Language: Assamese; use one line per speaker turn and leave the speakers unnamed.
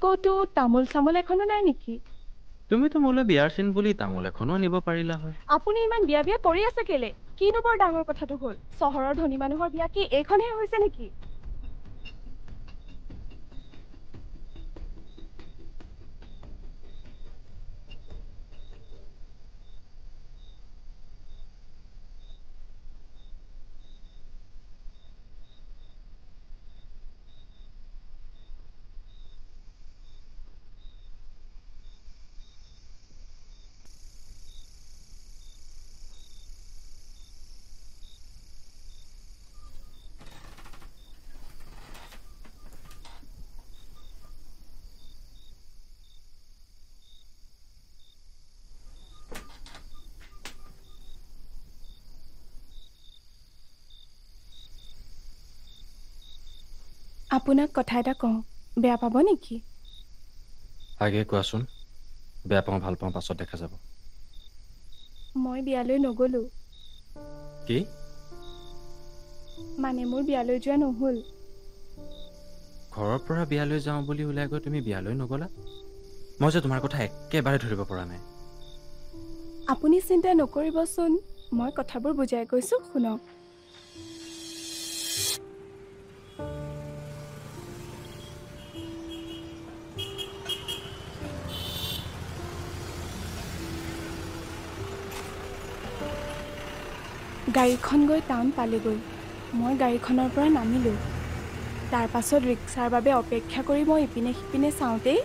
ক'তো তামোল চামোল এখনো নাই নেকি?
তুমিতো মোলৈ বিয়াৰ চিন বুলি তামোল এখনো আনিব পাৰিলা হয়।
আপুনি ইমান বিয়া বিয়া কৰি আছে কেলে? কিনো বৰ ডাঙৰ কথাটো হ'ল? চহৰৰ ধনী মানুহৰ বিয়া কি এইখনহে হৈছে নেকি? আপোনাক কথা এটা কওঁ, বেয়া পাব নেকি?
আগে কোৱাচোন। বেয়া পাওঁ ভাল পাওঁ পাছত দেখা যাব।
মই বিয়ালৈ নগলো।
কি?
মানে মোৰ বিয়ালৈ যোৱা নহ'ল।
ঘৰৰ পৰা বিয়ালৈ যাওঁ বুলি ওলাই গৈ তুমি বিয়ালৈ নগলা? মই যে তোমাৰ কথা একেবাৰে ধৰিব পৰা নাই।
আপুনি চিন্তা নকৰিবচোন, মই কথাবোৰ বুজাই কৈছোঁ শুনক। গাড়ীখন গৈ টাউন পালেগৈ। মই গাড়ীখনৰ পৰা নামিলোঁ। তাৰ পাছত ৰিক্সাৰ বাবে অপেক্ষা কৰি মই ইপিনে সিপিনে চাওঁতেই